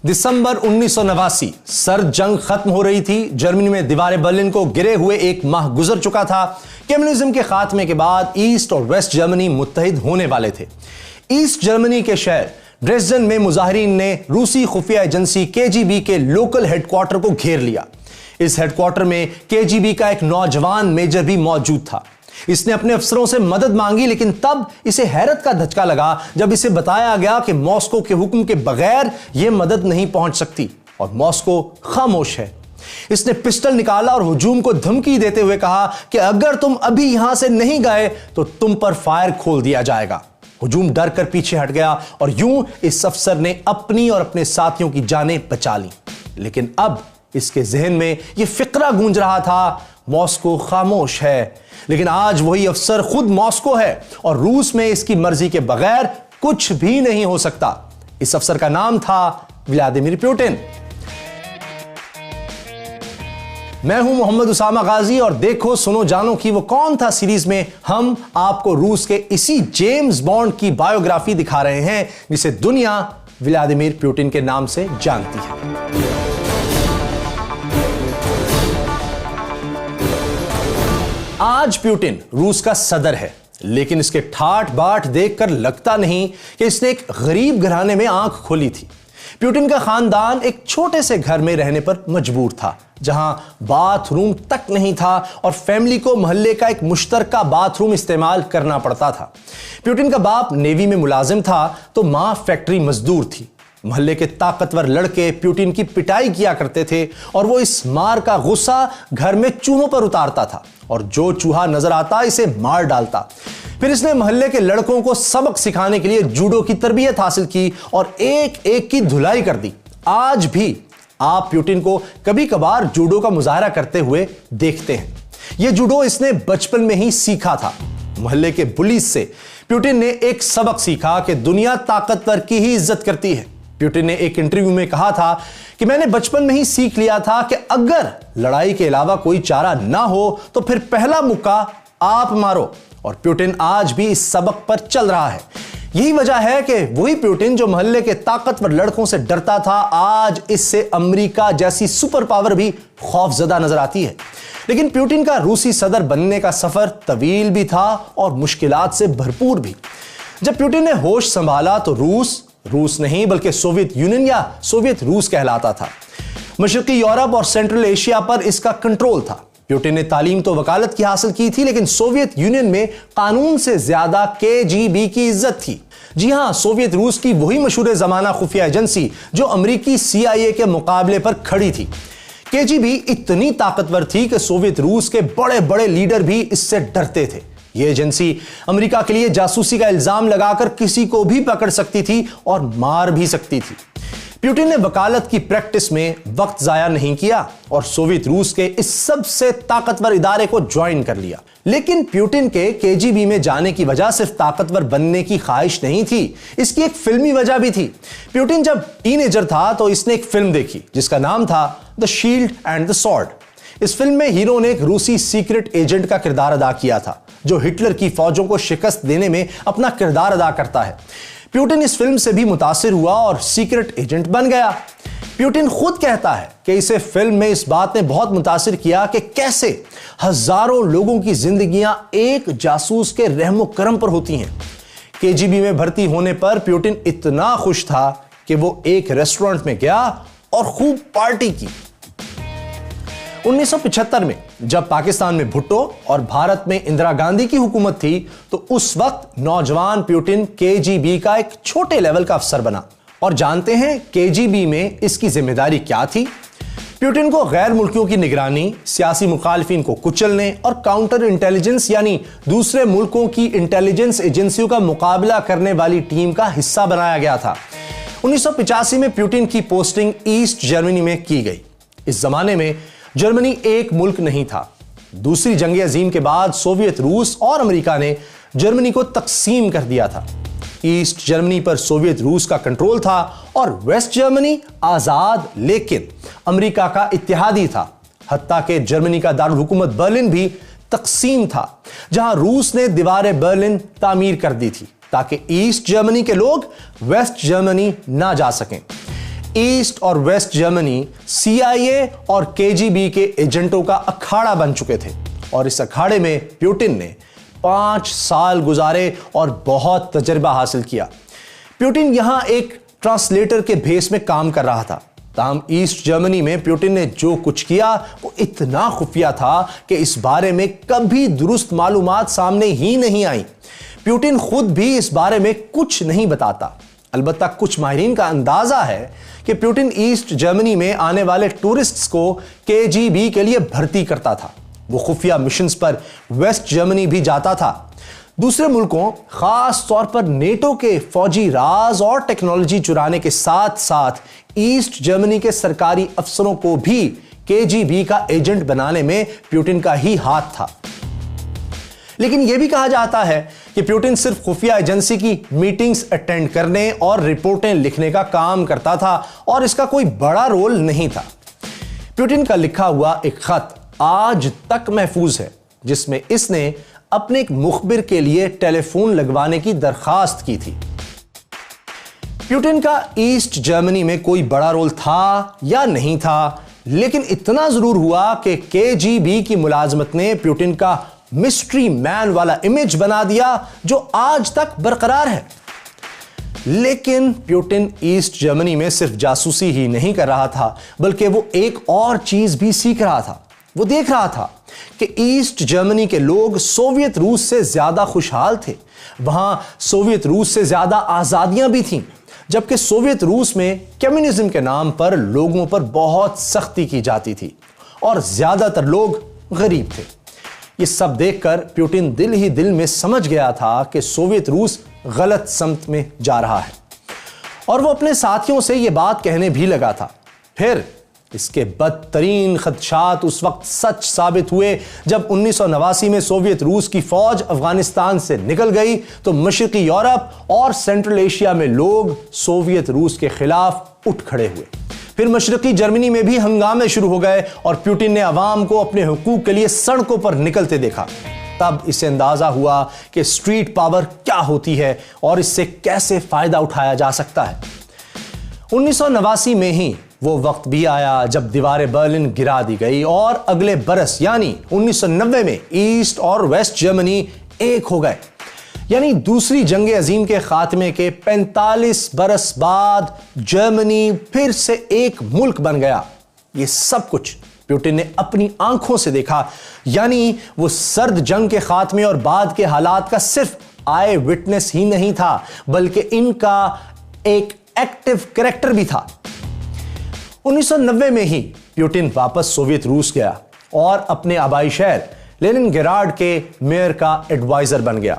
दिसंबर 1989 सर्द जंग खत्म हो रही थी। जर्मनी में दीवारें बर्लिन को गिरे हुए एक माह गुजर चुका था। कम्युनिज्म के खात्मे के बाद ईस्ट और वेस्ट जर्मनी मुत्तहिद होने वाले थे। ईस्ट जर्मनी के शहर ड्रेसडन में मुजाहिरीन ने रूसी खुफिया एजेंसी केजीबी के लोकल हेडक्वार्टर को घेर लिया। इस हेडक्वार्टर में केजीबी का एक नौजवान मेजर भी मौजूद था। इसने अपने अफसरों से मदद मांगी, लेकिन तब इसे हैरत का धचका लगा जब इसे बताया गया कि मॉस्को के हुक्म के बगैर यह मदद नहीं पहुंच सकती और मॉस्को खामोश है। इसने पिस्टल निकाला और हुजूम को धमकी देते हुए कहा कि अगर तुम अभी यहां से नहीं गए तो तुम पर फायर खोल दिया जाएगा। हुजूम डर कर पीछे हट गया और यूं इस अफसर ने अपनी और अपने साथियों की जानें बचा ली। लेकिन अब इसके जहन में यह फिक्रा गूंज रहा था, मॉस्को खामोश है। लेकिन आज वही अफसर खुद मॉस्को है और रूस में इसकी मर्जी के बगैर कुछ भी नहीं हो सकता। इस अफसर का नाम था व्लादिमीर पुतिन। मैं हूं मोहम्मद उसामा गाजी और देखो सुनो जानो कि वो कौन था सीरीज में हम आपको रूस के इसी जेम्स बॉन्ड की बायोग्राफी दिखा रहे हैं जिसे दुनिया व्लादिमीर पुतिन के नाम से जानती है। आज पुतिन रूस का सदर है, लेकिन इसके ठाठ बाट देखकर लगता नहीं कि इसने एक गरीब घराने में आंख खोली थी। पुतिन का खानदान एक छोटे से घर में रहने पर मजबूर था, जहां बाथरूम तक नहीं था और फैमिली को मोहल्ले का एक मुश्तरका बाथरूम इस्तेमाल करना पड़ता था। पुतिन का बाप नेवी में मुलाजिम था तो मां फैक्ट्री मजदूर थी। मोहल्ले के ताकतवर लड़के पुतिन की पिटाई किया करते थे और वो इस मार का गुस्सा घर में चूहों पर उतारता था और जो चूहा नजर आता इसे मार डालता। फिर इसने मोहल्ले के लड़कों को सबक सिखाने के लिए जूडो की तरबियत हासिल की और एक एक की धुलाई कर दी। आज भी आप पुतिन को कभी कभार जूडो का मुजाहरा करते हुए देखते हैं। यह जूडो इसने बचपन में ही सीखा था। मोहल्ले के बुलीज से पुतिन ने एक सबक सीखा कि दुनिया ताकतवर की ही इज्जत करती है। पुतिन ने एक इंटरव्यू में कहा था कि मैंने बचपन में ही सीख लिया था कि अगर लड़ाई के अलावा कोई चारा ना हो तो फिर पहला मुक्का आप मारो। और पुतिन आज भी इस सबक पर चल रहा है। यही वजह है कि वही पुतिन जो मोहल्ले के ताकतवर लड़कों से डरता था, आज इससे अमेरिका जैसी सुपर पावर भी खौफजदा नजर आती है। लेकिन पुतिन का रूसी सदर बनने का सफर तवील भी था और मुश्किलात से भरपूर भी। जब पुतिन ने होश संभाला तो रूस नहीं बल्कि सोवियत यूनियन या सोवियत रूस कहलाता था। मशरकी यूरोप और सेंट्रल एशिया पर इसका कंट्रोल था। पुतिन ने तालीम तो वकालत की हासिल की थी, लेकिन सोवियत यूनियन में कानून से ज्यादा केजीबी की इज्जत थी। जी हां, सोवियत रूस की वही मशहूर जमाना खुफिया एजेंसी जो अमेरिकी CIA के मुकाबले पर खड़ी थी। केजीबी इतनी ताकतवर थी कि सोवियत रूस के बड़े बड़े लीडर भी इससे डरते थे। यह एजेंसी अमेरिका के लिए जासूसी का इल्जाम लगाकर किसी को भी पकड़ सकती थी और मार भी सकती थी। पुतिन ने वकालत की प्रैक्टिस में वक्त जाया नहीं किया और सोवियत रूस के इस सबसे ताकतवर इदारे को ज्वाइन कर लिया। लेकिन पुतिन के केजीबी में जाने की वजह सिर्फ ताकतवर बनने की ख्वाहिश नहीं थी, इसकी एक फिल्मी वजह भी थी। पुतिन जब टीनेजर था तो इसने एक फिल्म देखी जिसका नाम था the shield and the sword. इस फिल्म में हीरो ने एक रूसी सीक्रेट एजेंट का किरदार अदा किया था जो हिटलर की फौजों को शिकस्त देने में अपना किरदार अदा करता है। पुतिन इस फिल्म से भी मुतासिर हुआ और सीक्रेट एजेंट बन गया। पुतिन खुद कहता है कि इसे फिल्म में इस बात ने बहुत मुतासिर किया कि कैसे हजारों लोगों की जिंदगियां एक जासूस के रहमो करम पर होती हैं। केजीबी में भर्ती होने पर पुतिन इतना खुश था कि वो एक रेस्टोरेंट में गया और खूब पार्टी की। 1975 में जब पाकिस्तान में भुट्टो और भारत में इंदिरा गांधी की हुकूमत थी तो उस वक्त नौजवान पुतिन केजीबी का एक छोटे लेवल का अफसर बना। और जानते हैं केजीबी में इसकी जिम्मेदारी क्या थी? पुतिन को गैर मुल्कियों की निगरानी, सियासी मुखालिफिन को कुचलने और काउंटर इंटेलिजेंस यानी दूसरे मुल्कों की इंटेलिजेंस एजेंसियों का मुकाबला करने वाली टीम का हिस्सा बनाया गया था। 1985 में पुतिन की पोस्टिंग ईस्ट जर्मनी में की गई। इस जमाने में जर्मनी एक मुल्क नहीं था। दूसरी जंग अजीम के बाद सोवियत रूस और अमेरिका ने जर्मनी को तकसीम कर दिया था। ईस्ट जर्मनी पर सोवियत रूस का कंट्रोल था और वेस्ट जर्मनी आजाद लेकिन अमेरिका का इत्तेहादी था। हत्ता कि जर्मनी का दारुल हुकूमत बर्लिन भी तकसीम था, जहां रूस ने दीवारें बर्लिन तामीर कर दी थी ताकि ईस्ट जर्मनी के लोग वेस्ट जर्मनी ना जा सकें। ईस्ट और वेस्ट जर्मनी CIA और KGB के एजेंटों का अखाड़ा बन चुके थे और इस अखाड़े में प्यूटिन ने 5 साल गुजारे और बहुत तजर्बा हासिल किया। प्यूटिन यहां एक ट्रांसलेटर के भेस में काम कर रहा था। ताहम ईस्ट जर्मनी में प्यूटिन ने जो कुछ किया वो इतना खुफिया था कि इस बारे में कभी दुरुस्त मालूमात सामने ही नहीं आई। प्यूटिन खुद भी इस बारे में कुछ नहीं बताता। अलबत्ता कुछ माहिरीन का अंदाजा है कि प्यूटिन ईस्ट जर्मनी में आने वाले टूरिस्ट्स को KGB के लिए भर्ती करता था। वो खुफिया मिशंस पर वेस्ट जर्मनी भी जाता था। दूसरे मुल्कों, खास तौर पर नेटो के फौजी राज और टेक्नोलॉजी चुराने के साथ साथ ईस्ट जर्मनी के सरकारी अफसरों को भी KGB का एजेंट बनाने में प्यूटिन का ही हाथ था। लेकिन यह भी कहा जाता है कि प्यूटिन सिर्फ खुफिया एजेंसी की मीटिंग्स अटेंड करने और रिपोर्टें लिखने का काम करता था और इसका कोई बड़ा रोल नहीं था। प्यूटिन का लिखा हुआ एक खत आज तक महफूज है जिसमें इसने अपने एक मुखबिर के लिए टेलीफोन लगवाने की दरखास्त की थी। प्यूटिन का ईस्ट जर्मनी में कोई बड़ा रोल था या नहीं था, लेकिन इतना जरूर हुआ कि KGB की मुलाजमत ने प्यूटिन का मिस्ट्री मैन वाला इमेज बना दिया जो आज तक बरकरार है। लेकिन प्यूटिन ईस्ट जर्मनी में सिर्फ जासूसी ही नहीं कर रहा था, बल्कि वो एक और चीज भी सीख रहा था। वो देख रहा था कि ईस्ट जर्मनी के लोग सोवियत रूस से ज्यादा खुशहाल थे। वहां सोवियत रूस से ज्यादा आजादियां भी थीं, जबकि सोवियत रूस में कम्युनिज्म के नाम पर लोगों पर बहुत सख्ती की जाती थी और ज्यादातर लोग गरीब थे। ये सब देखकर प्यूटिन दिल ही दिल में समझ गया था कि सोवियत रूस गलत समत में जा रहा है और वो अपने साथियों से ये बात कहने भी लगा था। फिर इसके बदतरीन खदशात उस वक्त सच साबित हुए जब 1989 में सोवियत रूस की फौज अफगानिस्तान से निकल गई तो मशरकी यूरोप और सेंट्रल एशिया में लोग सोवियत रूस के खिलाफ उठ खड़े हुए। फिर मशरकी जर्मनी में भी हंगामे शुरू हो गए और प्यूटिन ने अवाम को अपने हुकूक के लिए सड़कों पर निकलते देखा। तब इसे अंदाजा हुआ कि स्ट्रीट पावर क्या होती है और इससे कैसे फायदा उठाया जा सकता है। 1989 में ही वो वक्त भी आया जब दीवारें बर्लिन गिरा दी गई और अगले बरस यानी 1990 में ईस्ट और वेस्ट जर्मनी एक हो गए। यानी दूसरी जंग अजीम के खात्मे के 45 बरस बाद जर्मनी फिर से एक मुल्क बन गया। ये सब कुछ प्यूटिन ने अपनी आंखों से देखा। यानी वो सर्द जंग के खात्मे और बाद के हालात का सिर्फ आई विटनेस ही नहीं था, बल्कि इनका एक एक्टिव कैरेक्टर भी था। 1990 में ही प्यूटिन वापस सोवियत रूस गया और अपने आबाई शहर लेनिनग्राड के मेयर का एडवाइजर बन गया।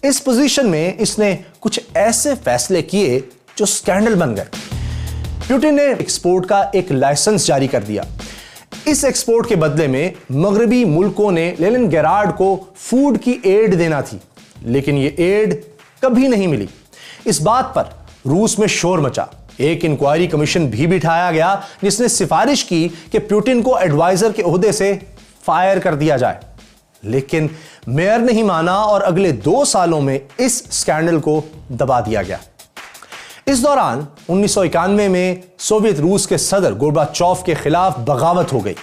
इस पोजीशन में इसने कुछ ऐसे फैसले किए जो स्कैंडल बन गए। प्यूटिन ने एक्सपोर्ट का एक लाइसेंस जारी कर दिया। इस एक्सपोर्ट के बदले में मगरबी मुल्कों ने लेनिनग्राड को फूड की एड देना थी, लेकिन यह एड कभी नहीं मिली। इस बात पर रूस में शोर मचा। एक इंक्वायरी कमीशन भी बिठाया गया जिसने सिफारिश की कि प्यूटिन को एडवाइजर के ओहदे से फायर कर दिया जाए, लेकिन मेयर नहीं माना और अगले 2 सालों में इस स्कैंडल को दबा दिया गया। इस दौरान 1991 में सोवियत रूस के सदर गोर्बाचोव के खिलाफ बगावत हो गई।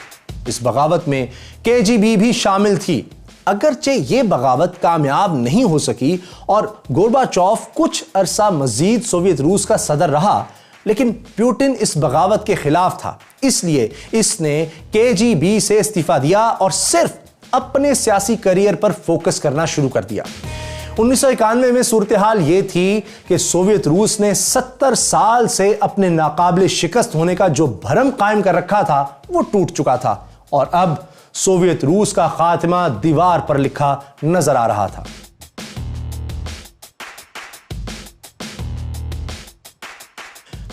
इस बगावत में KGB भी शामिल थी। अगरचे ये बगावत कामयाब नहीं हो सकी और गोर्बाचोव कुछ अरसा मजीद सोवियत रूस का सदर रहा, लेकिन प्यूटिन इस बगावत के खिलाफ था, इसलिए इसने KGB से इस्तीफा दिया और सिर्फ अपने सियासी करियर पर फोकस करना शुरू कर दिया। 1991 में सूरत हाल यह थी कि सोवियत रूस ने 70 साल से अपने नाकाबिल शिकस्त होने का जो भरम कायम कर रखा था वो टूट चुका था और अब सोवियत रूस का खात्मा दीवार पर लिखा नजर आ रहा था।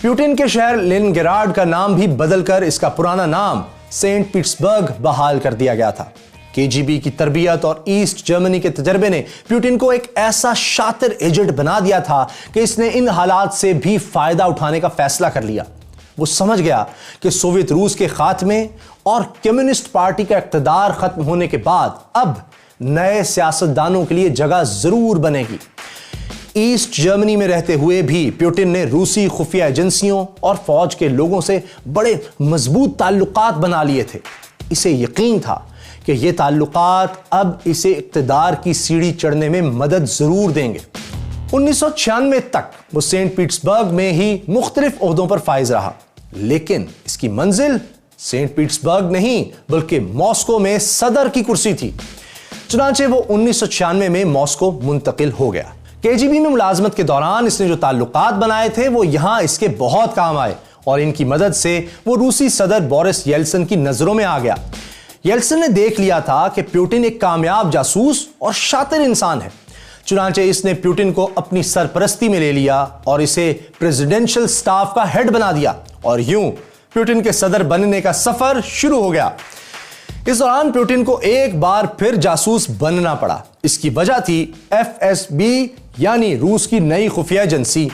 प्यूटिन के शहर लेनिनग्राड का नाम भी बदलकर इसका पुराना नाम सेंट पीटर्सबर्ग बहाल कर दिया गया था। KGB की तरबियत और ईस्ट जर्मनी के तजर्बे ने प्यूटिन को एक ऐसा शातिर एजेंट बना दिया था कि इसने इन हालात से भी फायदा उठाने का फैसला कर लिया। वो समझ गया कि सोवियत रूस के खात्मे और कम्युनिस्ट पार्टी का इक़्तिदार खत्म होने के बाद अब नए सियासतदानों के लिए जगह जरूर बनेगी। ईस्ट जर्मनी में रहते हुए भी पुतिन ने रूसी खुफिया एजेंसियों और फौज के लोगों से बड़े मजबूत ताल्लुकात बना लिए थे। इसे यकीन था कि ये ताल्लुकात अब इसे इक्तदार की सीढ़ी चढ़ने में मदद जरूर देंगे। 1996 तक वो सेंट पीटर्सबर्ग में ही मुख्तलिफ ओहदों पर फाइज रहा, लेकिन इसकी मंजिल सेंट पीटर्सबर्ग नहीं बल्कि मॉस्को में सदर की कुर्सी थी। चुनांचे वो 1996 में मॉस्को मुंतकिल हो गया। केजीबी में मुलाजमत के दौरान इसने जो ताल्लुकात बनाए थे वो यहां इसके बहुत काम आए और इनकी मदद से वो रूसी सदर बोरिस येल्सिन की नजरों में आ गया। येल्सिन ने देख लिया था कि पुतिन एक कामयाब जासूस और शातिर इंसान है। चुनांचे इसने पुतिन को अपनी सरपरस्ती में ले लिया और इसे प्रेसिडेंशियल स्टाफ का हेड बना दिया और यूं पुतिन के सदर बनने का सफर शुरू हो गया। इस दौरान पुतिन को एक बार फिर जासूस बनना पड़ा। इसकी वजह थी एफएसबी यानी रूस की नई खुफिया एजेंसी।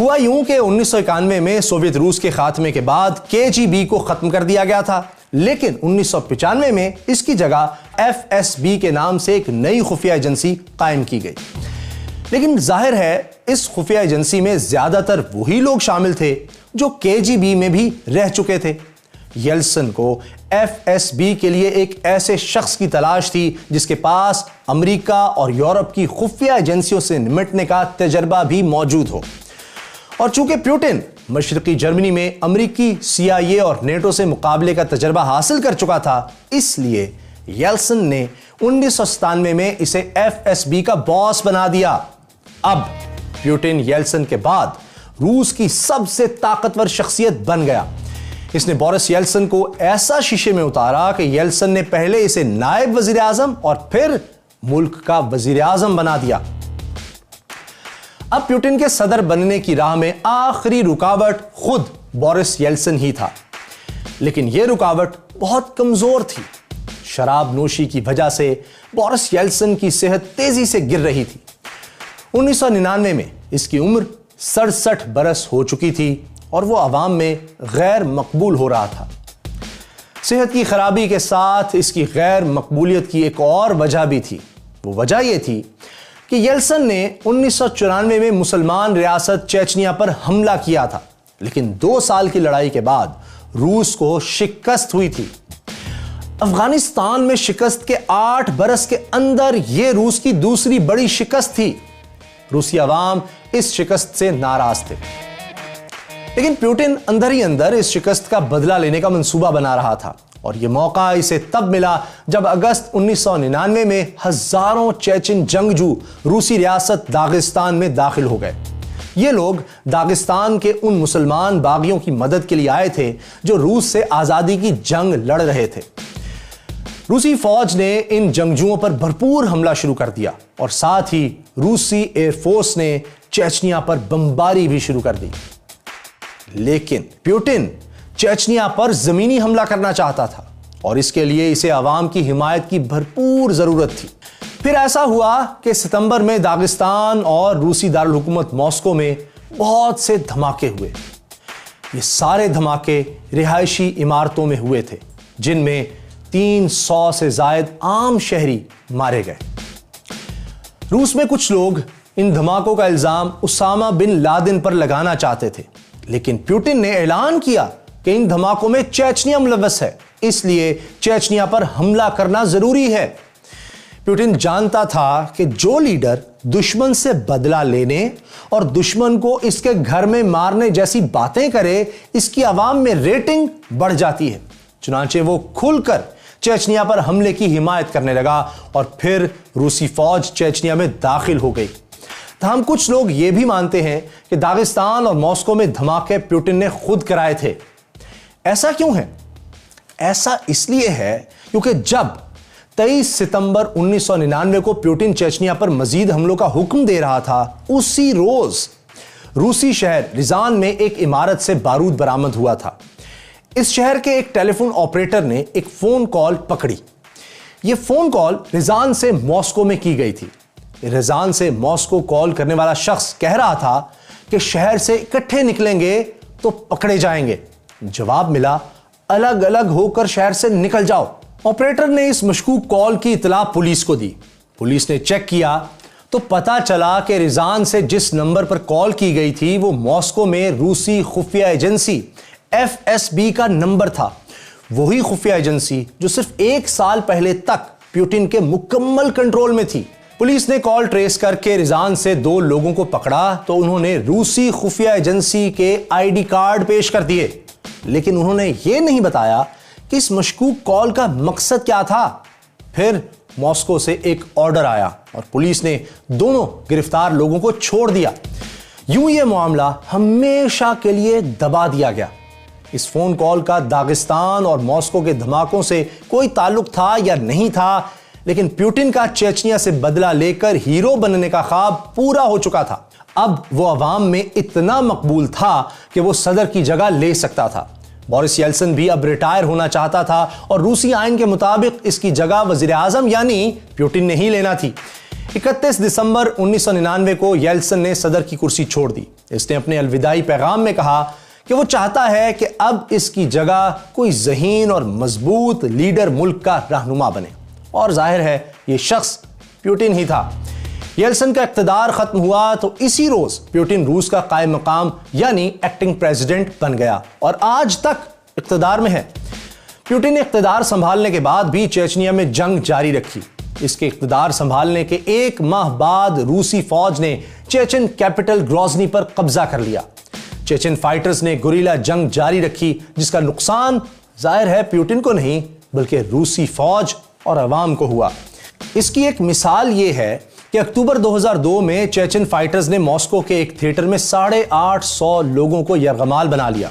हुआ यूं कि 1991 में सोवियत रूस के खात्मे के बाद केजीबी को खत्म कर दिया गया था, लेकिन 1995 में इसकी जगह एफएसबी के नाम से एक नई खुफिया एजेंसी कायम की गई। लेकिन जाहिर है इस खुफिया एजेंसी में ज्यादातर वही लोग शामिल थे जो केजीबी में भी रह चुके थे। येल्सिन को एफएसबी के लिए एक ऐसे शख्स की तलाश थी जिसके पास अमेरिका और यूरोप की खुफिया एजेंसियों से निपटने का तजर्बा भी मौजूद हो। और चूंकि पुतिन मशरकी जर्मनी में अमेरिकी सीआईए और नेटो से मुकाबले का तजर्बा हासिल कर चुका था, इसलिए येल्सिन ने 1997 में इसे एफएसबी का बॉस बना दिया। अब पुतिन येल्सिन के बाद रूस की सबसे ताकतवर शख्सियत बन गया। इसने बोरिस येल्सिन को ऐसा शीशे में उतारा कि येल्सिन ने पहले इसे नायब वजीर आजम और फिर मुल्क का वजीर आजम बना दिया। अब पुतिन के सदर बनने की राह में आखिरी रुकावट खुद बोरिस येल्सिन ही था, लेकिन यह रुकावट बहुत कमजोर थी। शराब नोशी की वजह से बोरिस येल्सिन की सेहत तेजी से गिर रही थी। 1999 में इसकी उम्र 67 बरस हो चुकी थी और वो अवाम में गैर मकबूल हो रहा था। सेहत की खराबी के साथ इसकी गैर मकबूलियत की एक और वजह भी थी। वो वजह यह थी कि येल्सिन ने 1994 में मुसलमान रियासत चेचनिया पर हमला किया था, लेकिन 2 साल की लड़ाई के बाद रूस को शिकस्त हुई थी। अफगानिस्तान में शिकस्त के 8 बरस के अंदर यह रूस की दूसरी बड़ी शिकस्त थी। रूसी अवाम इस शिकस्त से नाराज थे, लेकिन पुतिन अंदर ही अंदर इस शिकस्त का बदला लेने का मंसूबा बना रहा था और यह मौका इसे तब मिला जब अगस्त 1999 में हजारों चेचन जंगजू रूसी रियासत दागिस्तान में दाखिल हो गए। ये लोग दागिस्तान के उन मुसलमान बागियों की मदद के लिए आए थे जो रूस से आजादी की जंग लड़ रहे थे। रूसी फौज ने इन जंगजुओं पर भरपूर हमला शुरू कर दिया और साथ ही रूसी एयरफोर्स ने चेचनिया पर बमबारी भी शुरू कर दी। लेकिन पुतिन चेचनिया पर जमीनी हमला करना चाहता था और इसके लिए इसे अवाम की हिमायत की भरपूर जरूरत थी। फिर ऐसा हुआ कि सितंबर में दागिस्तान और रूसी दारुल हुकूमत मॉस्को में बहुत से धमाके हुए। ये सारे धमाके रिहायशी इमारतों में हुए थे, जिनमें 300 से जायद आम शहरी मारे गए। रूस में कुछ लोग इन धमाकों का इल्जाम उसामा बिन लादेन पर लगाना चाहते थे, लेकिन पुतिन ने ऐलान किया कि इन धमाकों में चेचनिया मुलव्वस है, इसलिए चेचनिया पर हमला करना जरूरी है। पुतिन जानता था कि जो लीडर दुश्मन से बदला लेने और दुश्मन को इसके घर में मारने जैसी बातें करे, इसकी आवाम में रेटिंग बढ़ जाती है। चुनांचे वो खुलकर चेचनिया पर हमले की हिमायत करने लगा और फिर रूसी फौज चेचनिया में दाखिल हो गई। हम कुछ लोग ये भी मानते हैं कि दागिस्तान और मॉस्को में धमाके पुतिन ने खुद कराए थे। ऐसा क्यों है? ऐसा इसलिए है क्योंकि जब 23 सितंबर 1999 को पुतिन चेचनिया पर मजीद हमलों का हुक्म दे रहा था, उसी रोज रूसी शहर रिजान में एक इमारत से बारूद बरामद हुआ था। इस शहर के एक टेलीफोन ऑपरेटर ने एक फोन कॉल पकड़ी। यह फोन कॉल रिजान से मॉस्को में की गई थी। रिजान से मॉस्को कॉल करने वाला शख्स कह रहा था कि शहर से इकट्ठे निकलेंगे तो पकड़े जाएंगे। जवाब मिला, अलग अलग होकर शहर से निकल जाओ। ऑपरेटर ने इस मशकूक कॉल की इतला पुलिस को दी। पुलिस ने चेक किया, तो पता चला कि रिजान से जिस नंबर पर कॉल की गई थी वो मॉस्को में रूसी खुफिया एजेंसी FSB का नंबर था। वही खुफिया एजेंसी जो सिर्फ 1 साल पहले तक प्यूटिन के मुकम्मल कंट्रोल में थी। पुलिस ने कॉल ट्रेस करके रिजान से 2 लोगों को पकड़ा तो उन्होंने रूसी खुफिया एजेंसी के ID कार्ड पेश कर दिए, लेकिन उन्होंने यह नहीं बताया कि इस मशकूक कॉल का मकसद क्या था। फिर मॉस्को से एक ऑर्डर आया और पुलिस ने दोनों गिरफ्तार लोगों को छोड़ दिया। यूं यह मामला हमेशा के लिए दबा दिया गया। इस फोन कॉल का दागिस्तान और मॉस्को के धमाकों से कोई ताल्लुक था या नहीं था, लेकिन प्यूटिन का चेचनिया से बदला लेकर हीरो बनने का ख्वाब पूरा हो चुका था। अब वो अवाम में इतना मकबूल था कि वो सदर की जगह ले सकता था। बोरिस येल्सिन भी अब रिटायर होना चाहता था और रूसी आइन के मुताबिक इसकी जगह वजीर आजम यानी प्यूटिन ने ही लेना थी। 31 दिसंबर 1999 को येल्सिन ने सदर की कुर्सी छोड़ दी। इसने अपने अलविदाई पैगाम में कहा कि वो चाहता है कि अब इसकी जगह कोई ज़हीन और मजबूत लीडर मुल्क का रहनुमा बने, और जाहिर है ये शख्स प्यूटिन ही था। येल्सिन का इक़्तिदार खत्म हुआ तो इसी रोज प्यूटिन रूस का कायम मकाम यानी एक्टिंग प्रेसिडेंट बन गया और आज तक इक़्तिदार में है। प्यूटिन ने इक़्तिदार संभालने के बाद भी चेचनिया में जंग जारी रखी। इसके इक़्तिदार संभालने के 1 माह बाद रूसी फौज ने चेचन कैपिटल ग्रोजनी पर कब्जा कर लिया। चेचन फाइटर्स ने गुरिल्ला जंग जारी रखी, जिसका नुकसान जाहिर है प्यूटिन को नहीं बल्कि रूसी फौज और अवाम को हुआ। इसकी एक मिसाल यह है कि अक्टूबर 2002 में चेचन फाइटर्स ने मॉस्को के एक थिएटर में 850 लोगों को यरगमाल बना लिया।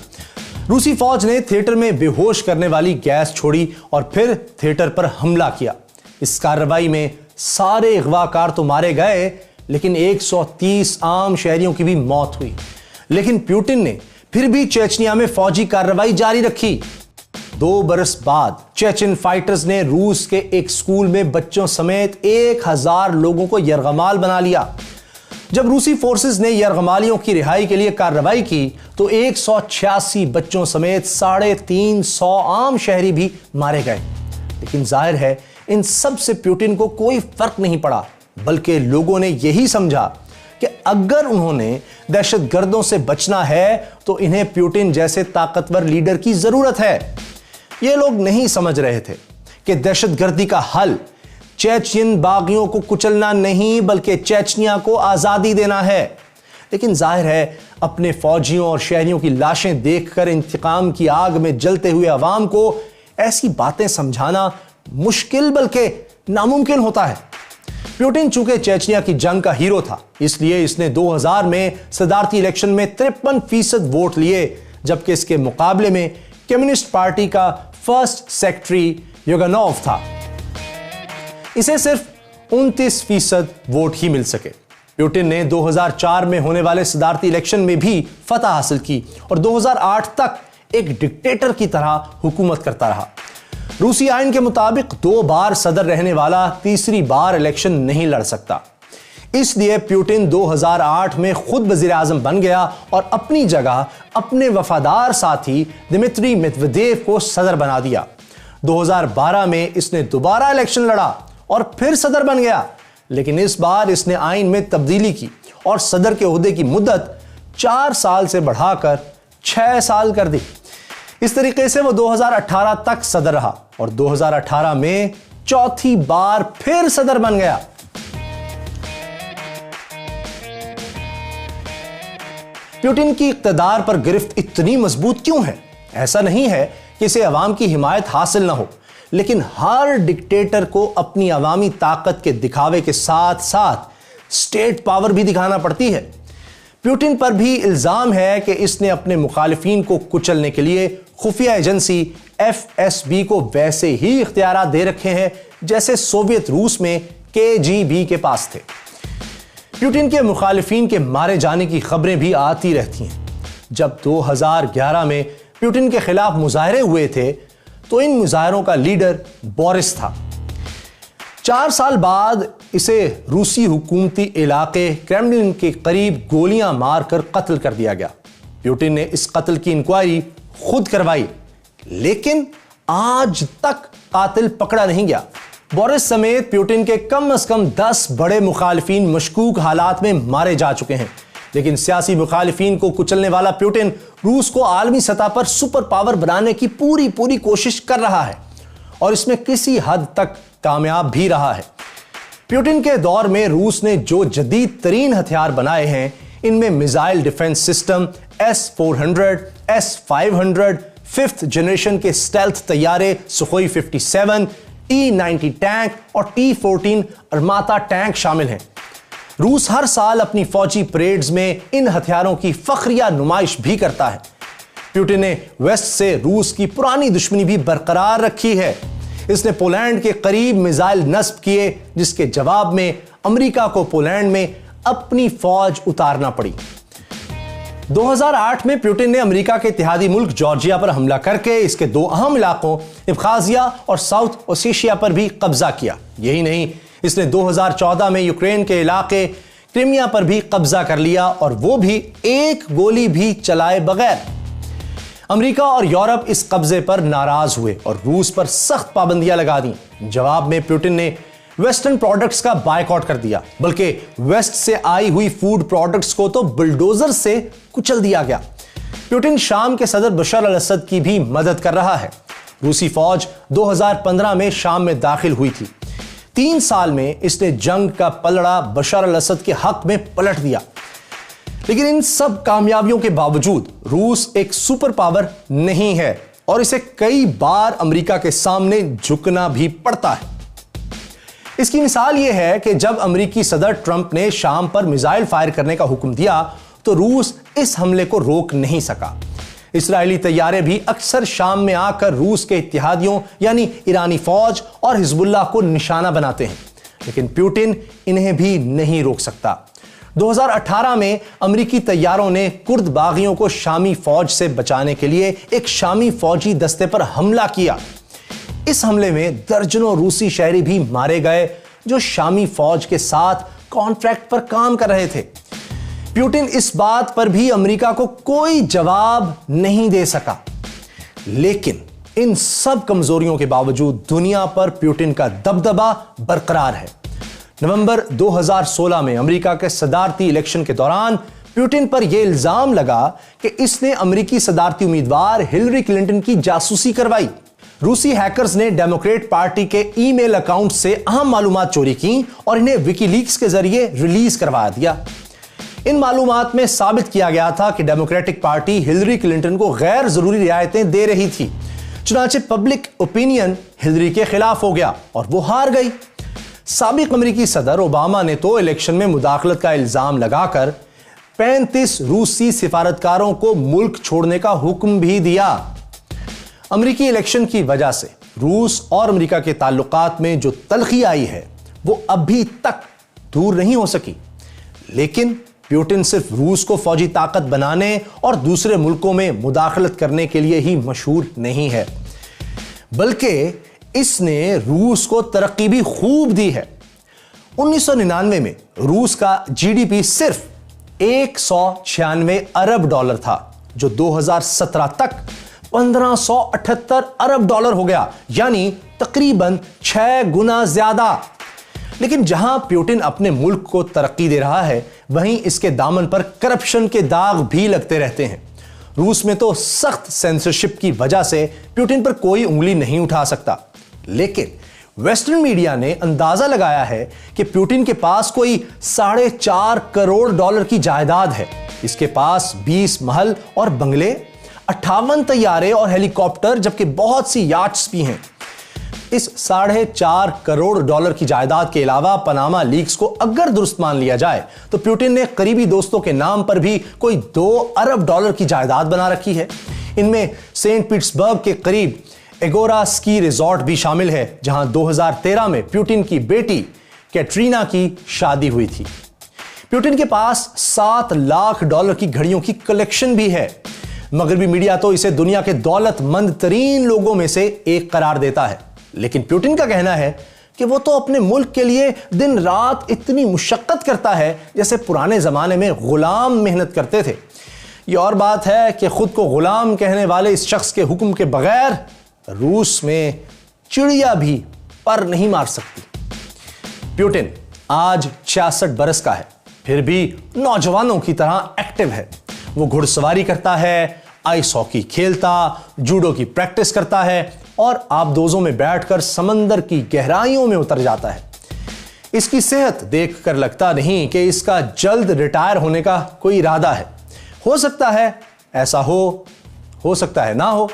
रूसी फौज ने थिएटर में बेहोश करने वाली गैस छोड़ी और फिर थिएटर पर हमला किया। इस कार्रवाई में सारे अगवाकार तो मारे गए, लेकिन 130 आम शहरियों की भी मौत हुई। लेकिन प्यूटिन ने फिर भी चेचनिया में फौजी कार्रवाई जारी रखी। 2 बरस बाद चेचन फाइटर्स ने रूस के एक स्कूल में बच्चों समेत 1000 लोगों को यरगमाल बना लिया। जब रूसी फोर्सेस ने यरगमालियों की रिहाई के लिए कार्रवाई की तो 186 बच्चों समेत 350 आम शहरी भी मारे गए। लेकिन जाहिर है इन सब से प्यूटिन को कोई फर्क नहीं पड़ा, बल्कि लोगों ने यही समझा कि अगर उन्होंने दहशतगर्दों से बचना है तो इन्हें प्यूटिन जैसे ताकतवर लीडर की जरूरत है। ये लोग नहीं समझ रहे थे कि दहशतगर्दी का हल चेचन बागियों को कुचलना नहीं बल्कि चेचनिया को आजादी देना है। लेकिन जाहिर है अपने फौजियों और शहरियों की लाशें देखकर इंतकाम की आग में जलते हुए अवाम को ऐसी बातें समझाना मुश्किल बल्कि नामुमकिन होता है। प्यूटिन चूंकि चेचनिया की जंग का हीरो था, इसलिए इसने 2000 में सदारती इलेक्शन में 53% वोट लिए, जबकि इसके मुकाबले में कम्युनिस्ट पार्टी का फर्स्ट सेक्रेटरी युगानोव था। इसे सिर्फ 29% वोट ही मिल सके। प्यूटिन ने 2004 में होने वाले सदारती इलेक्शन में भी फतह हासिल की और 2008 तक एक डिक्टेटर की तरह हुकूमत करता रहा। रूसी आइन के मुताबिक 2 बार सदर रहने वाला तीसरी बार इलेक्शन नहीं लड़ सकता। इसलिए प्यूटिन 2008 में खुद वजीर आजम बन गया और अपनी जगह अपने वफादार साथी दिमित्री मेदवेदेव को सदर बना दिया। 2012 में इसने दोबारा इलेक्शन लड़ा और फिर सदर बन गया, लेकिन इस बार इसने आइन में तब्दीली की और सदर के ओहदे की मुद्दत 4 साल से बढ़ाकर 6 साल कर दी। इस तरीके से वो 2018 तक सदर रहा और 2018 में चौथी बार फिर सदर बन गया। प्यूटिन की इक़्तिदार पर गिरफ्त इतनी मजबूत क्यों है? ऐसा नहीं है कि इसे अवाम की हिमायत हासिल ना हो, लेकिन हर डिक्टेटर को अपनी अवामी ताकत के दिखावे के साथ साथ स्टेट पावर भी दिखाना पड़ती है। प्यूटिन पर भी इल्जाम है कि इसने अपने मुखालिफिन को कुचलने के लिए खुफिया एजेंसी FSB को वैसे ही इख्तियारात दे रखे हैं जैसे सोवियत रूस में KGB के पास थे। प्यूटिन के मुखालिफिन के मारे जाने की खबरें भी आती रहती हैं। जब 2011 में प्यूटिन के खिलाफ मुजाहरे हुए थे तो इन मुजाहरों का लीडर बोरिस था। 4 साल बाद इसे रूसी हुकूमती इलाके क्रेमलिन के करीब गोलियां मारकर कत्ल कर दिया गया। प्यूटिन ने इस कत्ल की इंक्वायरी खुद करवाई, लेकिन आज तक कातिल पकड़ा नहीं गया। बोरिस समेत प्यूटिन के कम से कम 10 बड़े मुखालिफिन मशकूक हालात में मारे जा चुके हैं। लेकिन सियासी मुखालिफिन को कुचलने वाला प्यूटिन रूस को आलमी सतह पर सुपर पावर बनाने की पूरी कोशिश कर रहा है और इसमें किसी हद तक कामयाब भी रहा है। प्यूटिन के दौर में रूस ने जो जदीद तरीन हथियार बनाए हैं, इनमें missile defence system S-400, S-500, 5th generation के स्टेल्थ तैयारे सुखोई 57, T-90 टैंक और T-14 अरमाता टैंक शामिल हैं। रूस हर साल अपनी फौजी परेड्स में इन हथियारों की फखरिया नुमाइश भी करता है। प्यूटिन ने वेस्ट से रूस की पुरानी दुश्मनी भी बरकरार रखी है। इसने पोलैंड के करीब मिसाइल नस्ब किए, जिसके जवाब में अमेरिका को पोलैंड में अपनी फौज उतारना पड़ी। 2008 में प्यूटिन ने अमेरिका के इत्तेहादी मुल्क जॉर्जिया पर हमला करके इसके 2 अहम इलाकों अब्खाजिया और साउथ ओसेशिया पर भी कब्जा किया। यही नहीं, इसने 2014 में यूक्रेन के इलाके क्रीमिया पर भी कब्जा कर लिया, और वो भी एक गोली भी चलाए बगैर। अमेरिका और यूरोप इस कब्जे पर नाराज हुए और रूस पर सख्त पाबंदियां लगा दी। जवाब में प्यूटिन ने वेस्टर्न प्रोडक्ट्स का बायकॉट कर दिया, बल्कि वेस्ट से आई हुई फूड प्रोडक्ट्स को तो बुलडोजर से कुचल दिया गया। प्यूटिन शाम के सदर बशर अल असद की भी मदद कर रहा है। रूसी फौज 2015 में शाम में दाखिल हुई थी। 3 साल में इसने जंग का पलड़ा बशर अल असद के हक में पलट दिया। लेकिन इन सब कामयाबियों के बावजूद रूस एक सुपर पावर नहीं है और इसे कई बार अमेरिका के सामने झुकना भी पड़ता है। इसकी मिसाल यह है कि जब अमेरिकी सदर ट्रंप ने शाम पर मिसाइल फायर करने का हुक्म दिया तो रूस इस हमले को रोक नहीं सका। इस्राएली तैयारे भी अक्सर शाम में आकर रूस के इत्तेहादियों यानी ईरानी फौज और हिजबुल्लाह को निशाना बनाते हैं, लेकिन प्यूटिन इन्हें भी नहीं रोक सकता। 2018 में अमेरिकी तैयारों ने कुर्द बागियों को शामी फौज से बचाने के लिए एक शामी फौजी दस्ते पर हमला किया। इस हमले में दर्जनों रूसी शहरी भी मारे गए जो शामी फौज के साथ कॉन्ट्रैक्ट पर काम कर रहे थे। प्यूटिन इस बात पर भी अमेरिका को कोई जवाब नहीं दे सका। लेकिन इन सब कमजोरियों के बावजूद दुनिया पर प्यूटिन का दबदबा बरकरार है। नवंबर 2016 में अमेरिका के सदारती इलेक्शन के दौरान प्यूटिन पर यह इल्जाम लगा कि इसने अमेरिकी सदारती उम्मीदवार हिलरी क्लिंटन की जासूसी करवाई। रूसी हैकर्स ने डेमोक्रेट पार्टी के ईमेल अकाउंट से अहम मालूमात चोरी की और इन्हें विकीलीक्स के जरिए रिलीज करवा दिया। इन मालूमात में साबित किया गया था कि डेमोक्रेटिक पार्टी हिलरी क्लिंटन को गैर जरूरी रियायतें दे रही थी। चुनाचे पब्लिक ओपिनियन हिलरी के खिलाफ हो गया और वो हार गई। साबिक अमेरिकी सदर ओबामा ने तो इलेक्शन में मुदाखलत का इल्जाम लगाकर 35 रूसी सिफारतकारों को मुल्क छोड़ने का हुक्म भी दिया। अमेरिकी इलेक्शन की वजह से रूस और अमेरिका के ताल्लुकात में जो तलखी आई है वो अभी तक दूर नहीं हो सकी। लेकिन प्यूटिन सिर्फ रूस को फौजी ताकत बनाने और दूसरे मुल्कों में मुदाखलत करने के लिए ही मशहूर नहीं है, बल्कि इसने रूस को तरक्की भी खूब दी है। 1999 में रूस का जीडीपी सिर्फ $196 अरब था, जो 2017 तक $1578 अरब हो गया, यानी तकरीबन 6 गुना ज्यादा। लेकिन जहां प्यूटिन अपने मुल्क को तरक्की दे रहा है, वहीं इसके दामन पर करप्शन के दाग भी लगते रहते हैं। रूस में तो सख्त सेंसरशिप की वजह से प्यूटिन पर कोई उंगली नहीं उठा सकता। लेकिन वेस्टर्न मीडिया ने अंदाजा लगाया है कि प्यूटिन के पास कोई $4.5 करोड़ की जायदाद है। इसके पास 20 महल और बंगले, 58 तैयारे और हेलीकॉप्टर, जबकि बहुत सी याट्स भी हैं। इस $4.5 करोड़ की जायदाद के अलावा पनामा लीक्स को अगर दुरुस्त मान लिया जाए तो प्यूटिन ने करीबी दोस्तों के नाम पर भी कोई $2 अरब की जायदाद बना रखी है। इनमें सेंट पीटर्सबर्ग के करीब एगोरा स्की रिजॉर्ट भी शामिल है, जहां 2013 में प्यूटिन की बेटी कैटरीना की शादी हुई थी। प्यूटिन के पास $7 लाख की घड़ियों की कलेक्शन भी है। मगरबी मीडिया तो इसे दुनिया के दौलतमंद तरीन लोगों में से एक करार देता है। लेकिन प्यूटिन का कहना है कि वो तो अपने मुल्क के लिए दिन रात इतनी मुशक्कत करता है जैसे पुराने जमाने में गुलाम मेहनत करते थे। ये और बात है कि खुद को गुलाम कहने वाले इस शख्स के हुक्म के बगैर रूस में चिड़िया भी पर नहीं मार सकती। प्यूटिन आज 66 बरस का है, फिर भी नौजवानों की तरह एक्टिव है। वो घुड़सवारी करता है, आइस हॉकी खेलता, जूडो की प्रैक्टिस करता है और आबदोजों में बैठकर समंदर की गहराइयों में उतर जाता है। इसकी सेहत देखकर लगता नहीं कि इसका जल्द रिटायर होने का कोई इरादा है। हो सकता है ऐसा हो सकता है ना हो।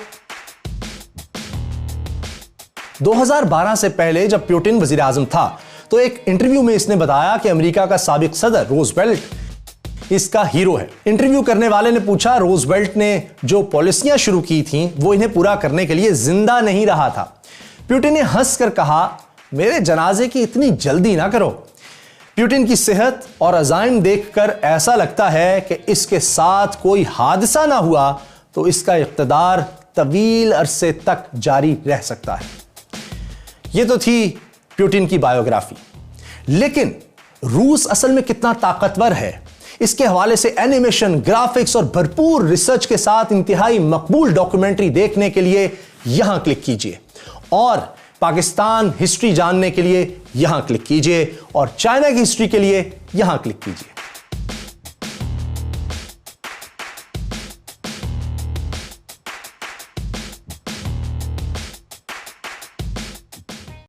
2012 से पहले जब प्यूटिन वजीर आजम था तो एक इंटरव्यू में इसने बताया कि अमेरिका का साबिक सदर रूजवेल्ट इसका हीरो है। इंटरव्यू करने वाले ने पूछा, रूजवेल्ट ने जो पॉलिसियां शुरू की थी वो इन्हें पूरा करने के लिए जिंदा नहीं रहा था। प्यूटिन ने हंसकर कहा, मेरे जनाजे की इतनी जल्दी ना करो। प्यूटिन की सेहत और अजाइम देखकर ऐसा लगता है कि इसके साथ कोई हादसा ना हुआ तो इसका इक़्तिदार तवील अरसे तक जारी रह सकता है। यह तो थी प्यूटिन की बायोग्राफी, लेकिन रूस असल में कितना ताकतवर है, इसके हवाले से एनिमेशन, ग्राफिक्स और भरपूर रिसर्च के साथ इंतहाई मकबूल डॉक्यूमेंट्री देखने के लिए यहां क्लिक कीजिए और पाकिस्तान हिस्ट्री जानने के लिए यहां क्लिक कीजिए और चाइना की हिस्ट्री के लिए यहां क्लिक कीजिए।